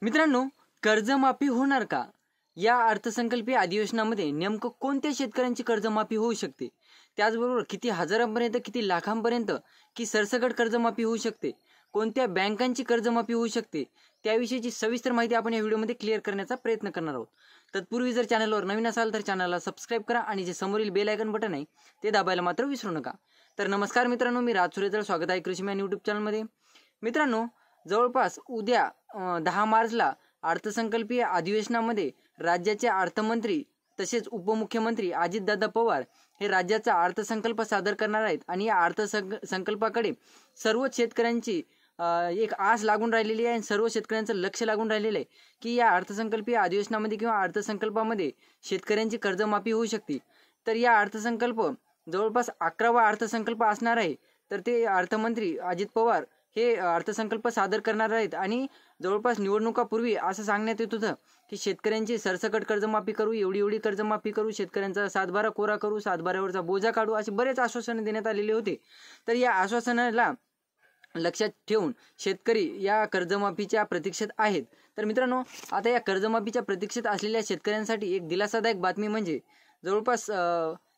मित्रांनो, कर्जमाफी होणार का? या अर्थसंकल्पीय अधिवेशनामध्ये नेमकं कोणत्या शेतकऱ्यांची कर्जमाफी होऊ शकते? त्याचबरोबर किती हजारांपर्यंत, किती लाखांपर्यंत की सरसकट कर्जमाफी होऊ शकते? कोणत्या बँकांची कर्जमाफी होऊ शकते? त्याविषयीची सविस्तर माहिती आपण या व्हिडिओमध्ये क्लिअर करण्याचा प्रयत्न करणार आहोत. तत्पूर्वी जर चॅनलवर नवीन असाल तर चॅनलला सबस्क्राईब करा आणि जे समोरील बेल आयकॉन बटन आहे ते दाबायला मात्र विसरू नका. तर नमस्कार मित्रांनो, मी राज सुरेजळ, स्वागत आहे कृषीमॅन यूट्यूब चॅनलमध्ये. मित्रांनो, जवळपास उद्या 10 मार्चला अर्थसंकल्पीय अधिवेशनामध्ये राज्याचे अर्थमंत्री तसेच उपमुख्यमंत्री अजितदादा पवार हे राज्याचा अर्थसंकल्प सादर करणार आहेत आणि या अर्थसंकल्पाकडे सर्वच शेतकऱ्यांची एक आस लागून राहिलेली आहे आणि सर्व शेतकऱ्यांचं लक्ष लागून राहिलेलं आहे की या अर्थसंकल्पीय अधिवेशनामध्ये किंवा अर्थसंकल्पामध्ये शेतकऱ्यांची कर्जमाफी होऊ शकते. तर या अर्थसंकल्प जवळपास 11वा अर्थसंकल्प असणार आहे. तर ते अर्थमंत्री अजित पवार हे अर्थसंकल्प सादर करणार आहेत आणि जवळपास निवडणुकापूर्वी असं सांगण्यात येत होतं की शेतकऱ्यांची सरसकट कर्जमाफी करू, एवढी कर्जमाफी करू, शेतकऱ्यांचा सातबारा कोरा करू, सातबाऱ्यावरचा बोजा काढू, असे बरेच आश्वासनं देण्यात आलेले होते. तर या आश्वासनाला लक्षात ठेवून शेतकरी या कर्जमाफीच्या प्रतीक्षेत आहेत. तर मित्रांनो, आता या कर्जमाफीच्या प्रतीक्षेत असलेल्या शेतकऱ्यांसाठी एक दिलासादायक बातमी म्हणजे जवळपास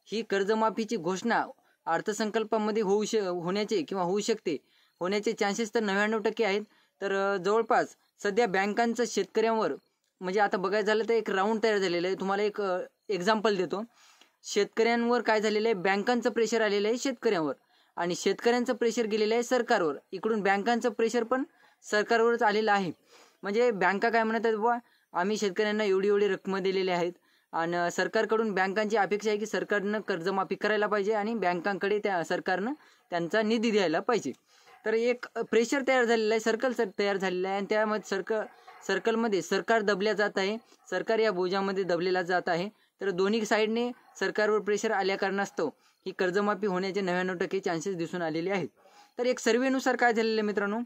ही कर्जमाफीची घोषणा अर्थसंकल्पामध्ये होण्याचे किंवा होऊ शकते, होण्याचे चान्सेस तर 99% आहेत. तर जवळपास सध्या बँकांचं शेतकऱ्यांवर म्हणजे आता बघायचं झालं तर एक राऊंड तयार झालेलं आहे. तुम्हाला एक एक्झाम्पल देतो. शेतकऱ्यांवर काय झालेलं आहे, बँकांचं प्रेशर आलेलं आहे शेतकऱ्यांवर आणि शेतकऱ्यांचं प्रेशर गेलेलं आहे सरकारवर. इकडून बँकांचं प्रेशर पण सरकारवरच आलेलं आहे. म्हणजे बँका काय म्हणत आहेत, बाबा आम्ही शेतकऱ्यांना एवढी रक्कम दिलेली आहेत आणि सरकारकडून बँकांची अपेक्षा आहे की सरकारनं कर्जमाफी करायला पाहिजे आणि बँकांकडे त्या सरकारनं त्यांचा निधी द्यायला पाहिजे. तर एक प्रेशर तयार झालेलं आहे, सर्कल तयार झालेलं आहे आणि त्यामध्ये सर्कलमध्ये सरकार दबल्या जात आहे, सरकार या बोजामध्ये दबलेला जात आहे. तर दोन्ही साईडने सरकारवर प्रेशर आल्या कारणास्तव ही कर्जमाफी होण्याचे 99% चान्सेस दिसून आलेले आहेत. तर एक सर्वेनुसार काय झालेलं आहे मित्रांनो,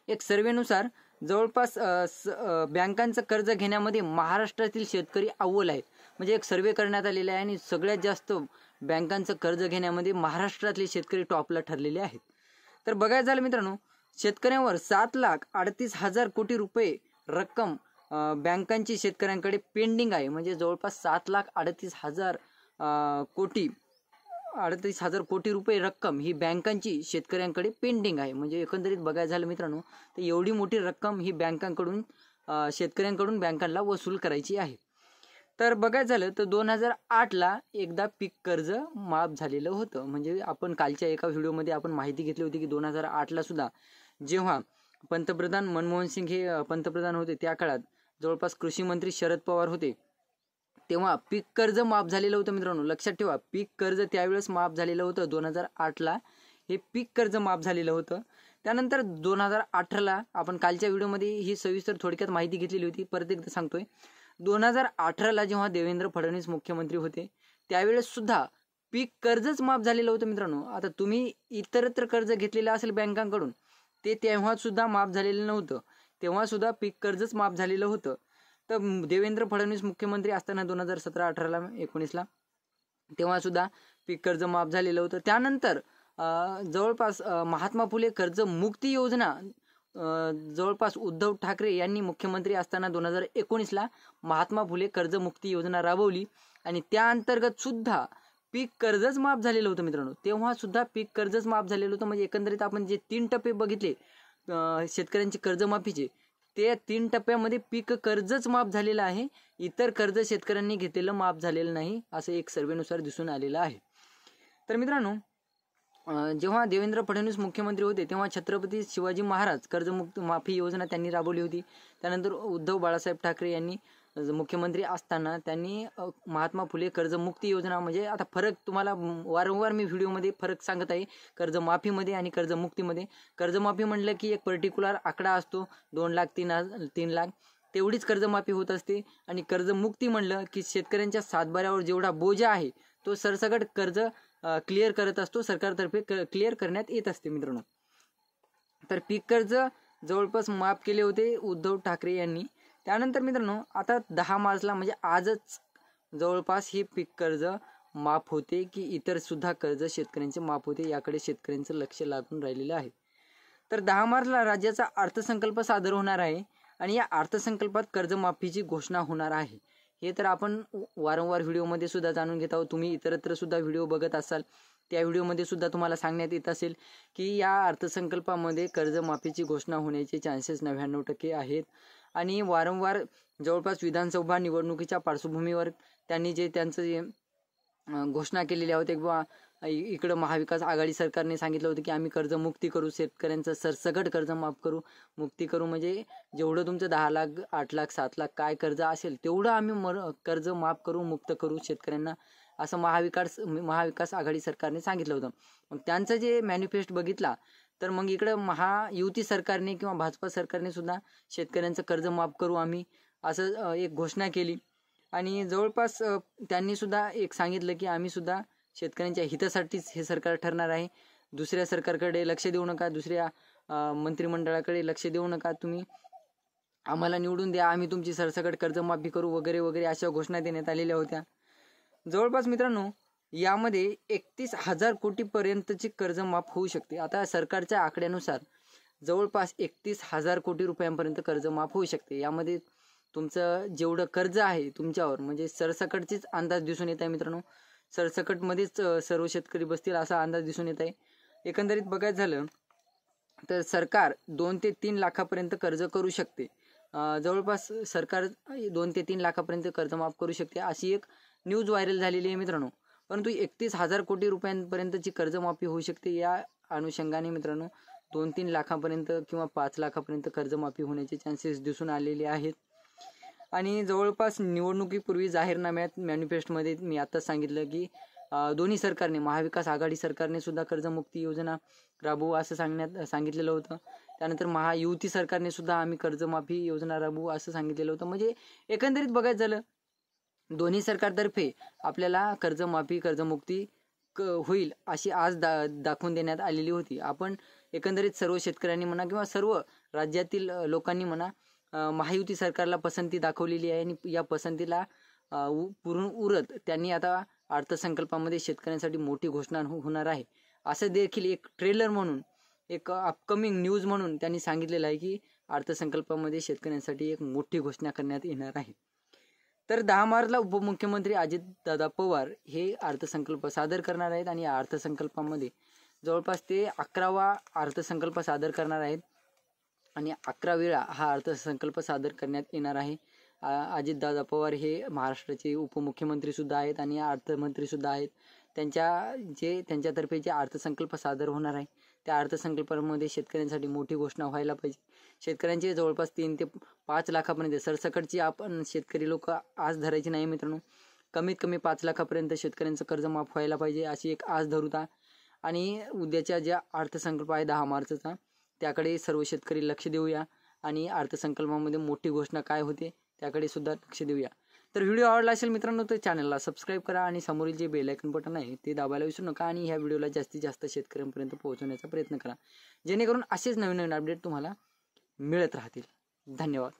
एक सर्वेनुसार जवळपास बँकांचं कर्ज घेण्यामध्ये महाराष्ट्रातील शेतकरी अव्वल आहेत. म्हणजे एक सर्वे करण्यात आलेला आहे आणि सगळ्यात जास्त बँकांचं कर्ज घेण्यामध्ये महाराष्ट्रातले शेतकरी टॉपला ठरलेले आहेत. तर बघायचं झालं मित्रांनो, शेतकऱ्यांवर 7,38,000 कोटी रुपये रक्कम बँकांची शेतकऱ्यांकडे पेंडिंग आहे. म्हणजे जवळपास 7,38,000 कोटी रुपये रक्कम ही बँकांची शेतकऱ्यांकडे पेंडिंग आहे. म्हणजे एकंदरीत बघायचं झालं मित्रांनो, तर एवढी मोठी रक्कम ही बँकांकडून शेतकऱ्यांकडून बँकांना वसूल करायची आहे. तर बघायचं झालं तर 2008ला एकदा पीक कर्ज माफ झालेलं होतं. म्हणजे आपण कालच्या एका व्हिडिओमध्ये आपण माहिती घेतली होती की 2008ला सुद्धा जेव्हा पंतप्रधान मनमोहन सिंग हे पंतप्रधान होते त्या काळात जवळपास कृषी मंत्री शरद पवार होते, तेव्हा पीक कर्ज माफ झालेलं होतं. मित्रांनो लक्षात ठेवा, पीक कर्ज त्यावेळेस माफ झालेलं होतं. 2008ला हे पीक कर्ज माफ झालेलं होतं. त्यानंतर 2018ला आपण कालच्या व्हिडिओमध्ये ही सविस्तर थोडक्यात माहिती घेतलेली होती, परत एकदा सांगतोय. 2018ला जेव्हा देवेंद्र फडणवीस मुख्यमंत्री होते त्यावेळेस सुद्धा पीक कर्जच माफ झालेलं होतं. मित्रांनो, आता तुम्ही इतरत्र कर्ज घेतलेलं असेल बँकांकडून, ते तेव्हा सुद्धा माफ झालेलं नव्हतं, तेव्हा सुद्धा पीक कर्जच माफ झालेलं होतं. तर देवेंद्र फडणवीस मुख्यमंत्री असताना 2017, 18, 19ला तेव्हा सुद्धा पीक कर्ज माफ झालेलं होतं. त्यानंतर जवळपास महात्मा फुले कर्जमुक्ती योजना जवळपास उद्धव ठाकरे यांनी मुख्यमंत्री असताना 2019ला महात्मा फुले कर्जमुक्ती योजना राबवली आणि त्या अंतर्गत सुद्धा पीक कर्जच माफ झालेलं होतं. मित्रांनो, तेव्हा सुद्धा पीक कर्जच माफ झालेलं होतं. म्हणजे एकंदरीत आपण जे 3 टप्पे बघितले शेतकऱ्यांची कर्जमाफीचे, ते 3 टप्प्यामध्ये पीक कर्जच माफ झालेलं आहे, इतर कर्ज शेतकऱ्यांनी घेतलेलं माफ झालेलं नाही, असं एक सर्वेनुसार दिसून आलेलं आहे. तर मित्रांनो, जेव्हा देवेंद्र फडणवीस मुख्यमंत्री होते तेव्हा छत्रपती शिवाजी महाराज कर्जमुक्त माफी योजना त्यांनी राबवली होती. त्यानंतर उद्धव बाळासाहेब ठाकरे यांनी मुख्यमंत्री असताना त्यांनी महात्मा फुले कर्जमुक्ती योजना, म्हणजे आता फरक तुम्हाला वारंवार मी व्हिडिओमध्ये फरक सांगत आहे कर्जमाफीमध्ये आणि कर्जमुक्तीमध्ये. कर्जमाफी म्हटलं की एक पर्टिक्युलर आकडा असतो, 2 लाख 3 लाख तेवढीच कर्जमाफी होत असते आणि कर्जमुक्ती म्हणलं की शेतकऱ्यांच्या सातबाऱ्यावर जेवढा बोजा आहे तो सरसकट कर्ज क्लिअर करत असतो, सरकारतर्फे क्लिअर करण्यात येत असते. मित्रांनो, तर पीक कर्ज जवळपास माफ केले होते उद्धव ठाकरे यांनी. त्यानंतर मित्रांनो, आता 10 मार्चला म्हणजे आजच जवळपास हे पीक कर्ज माफ होते की इतर सुद्धा कर्ज शेतकऱ्यांचे माफ होते, याकडे शेतकऱ्यांचं लक्ष लागून राहिलेलं आहे. तर 10 मार्चला राज्याचा अर्थसंकल्प सादर होणार आहे आणि या अर्थसंकल्पात कर्जमाफीची घोषणा होणार आहे, हे तर आपण वारंवार व्हिडिओमध्ये सुद्धा जाणून घेत आहोत. तुम्ही इतरत्र सुद्धा व्हिडिओ बघत असाल, त्या व्हिडिओमध्ये सुद्धा तुम्हाला सांगण्यात येत असेल की या अर्थसंकल्पामध्ये कर्जमाफीची घोषणा होण्याचे चान्सेस 99% आहेत. आणि वारंवार जवळपास विधानसभा निवडणुकीच्या पार्श्वभूमीवर त्यांनी त्यांचं घोषणा केलेल्या होत्या किंवा इकडं महाविकास आघाडी सरकारने सांगितलं होतं की आम्ही कर्जमुक्ती करू, शेतकऱ्यांचं सरसकट कर्ज माफ करू. मुक्ती करू म्हणजे जेवढं तुमचं 10 लाख 8 लाख 7 लाख काय कर्ज असेल तेवढं आम्ही कर्ज माफ करू, मुक्त करू शेतकऱ्यांना, असं महाविकास आघाडी सरकारने सांगितलं होतं. मग त्यांचं जे मॅनिफेस्ट बघितला तर मग इकडं महायुती सरकारने किंवा भाजपा सरकारने सुद्धा शेतकऱ्यांचं कर्ज माफ करू आम्ही असं एक घोषणा केली. आणि जवळपास त्यांनी सुद्धा एक सांगितलं की आम्ही सुद्धा शेतकऱ्यांच्या हितासाठीच हे सरकार ठरणार आहे. दुसऱ्या सरकारकडे लक्ष देऊ नका, दुसऱ्या मंत्रिमंडळाकडे लक्ष देऊ नका, तुम्ही आम्हाला निवडून द्या, आम्ही तुमची सरसकट कर्जमाफी करू वगैरे वगैरे अशा घोषणा देण्यात आलेल्या होत्या. जवळपास मित्रांनो यामध्ये 31,000 कोटीपर्यंतची कर्ज माफ होऊ शकते. आता सरकारच्या आकड्यानुसार जवळपास 31,000 कोटी रुपयांपर्यंत कर्ज माफ होऊ शकते. यामध्ये तुमचं जेवढं कर्ज आहे तुमच्यावर म्हणजे सरसकटचीच अंदाज दिसून येत आहे मित्रांनो. सरसकटमध्येच सर्व शेतकरी बसतील असा अंदाज दिसून येत आहे. एकंदरीत बघायचं झालं तर सरकार 2 ते 3 लाखापर्यंत कर्ज करू शकते. जवळपास सरकार 2 ते 3 लाखापर्यंत कर्ज माफ करू शकते अशी एक न्यूज व्हायरल झालेली आहे मित्रांनो. परंतु 31,000 कोटी रुपयांपर्यंतची कर्जमाफी होऊ शकते. या अनुषंगाने मित्रांनो 2-3 लाखापर्यंत किंवा 5 लाखापर्यंत कर्जमाफी होण्याचे चान्सेस दिसून आलेले आहेत. आणि जवळपास निवडणुकीपूर्वी जाहीरनाम्यात मॅनिफेस्टोमध्ये मी आताच सांगितलं की दोन्ही सरकारने, महाविकास आघाडी सरकारने सुद्धा कर्जमुक्ती योजना राबवू असं सांगितलेलं होतं. त्यानंतर महायुती सरकारने सुद्धा आम्ही कर्जमाफी योजना राबवू असं सांगितलेलं होतं. म्हणजे एकंदरीत बघायचं झालं दोन्ही सरकारतर्फे आपल्याला कर्जमाफी कर्जमुक्ती होईल अशी आज दाखवून देण्यात आलेली होती. आपण एकंदरीत सर्व शेतकऱ्यांनी म्हणा किंवा सर्व राज्यातील लोकांनी म्हणा महायुती सरकारला पसंती दाखवलेली आहे आणि या पसंतीला पुरून उरत त्यांनी आता अर्थसंकल्पामध्ये शेतकऱ्यांसाठी मोठी घोषणा होणार आहे असं देखील एक ट्रेलर म्हणून, एक अपकमिंग न्यूज म्हणून त्यांनी सांगितलेलं आहे की अर्थसंकल्पामध्ये शेतकऱ्यांसाठी एक मोठी घोषणा करण्यात येणार आहे. तर 10 मार्चला उपमुख्यमंत्री अजितदादा पवार हे अर्थसंकल्प सादर करणार आहेत आणि या अर्थसंकल्पामध्ये जवळपास ते 11वा अर्थसंकल्प सादर करणार आहेत आणि 11 वेळा हा अर्थसंकल्प सादर करण्यात येणार आहे. अजितदादा पवार हे महाराष्ट्राचे उपमुख्यमंत्री सुद्धा आहेत आणि अर्थमंत्री सुद्धा आहेत. त्यांच्यातर्फे जे अर्थसंकल्प सादर होणार आहे त्या अर्थसंकल्पामध्ये शेतकऱ्यांसाठी मोठी घोषणा व्हायला पाहिजे. शेतकऱ्यांचे जवळपास 3 ते 5 लाखापर्यंत सरसकटची आपण शेतकरी लोक आस धरायची नाही मित्रांनो. कमीत कमी 5 लाखापर्यंत शेतकऱ्यांचं कर्ज माफ व्हायला पाहिजे अशी एक आस धरूता. आणि उद्याच्या ज्या अर्थसंकल्प आहे 10 मार्चचा त्याकडे सर्व शेतकरी लक्ष देऊया आणि अर्थसंकल्पामध्ये मोठी घोषणा काय होते त्याकडे सुद्धा लक्ष देऊया. तर व्हिडिओ आवडला असेल मित्रांनो तर चॅनलला सबस्क्राईब करा आणि समोरील जे बेल आयकॉन बटन आहे ते दाबायला विसरू नका आणि ह्या व्हिडिओला जास्तीत जास्त शेतकऱ्यांपर्यंत पोहोचवण्याचा प्रयत्न करा जेणेकरून असेच नवीन नवीन अपडेट तुम्हाला मिळत राहतील. धन्यवाद.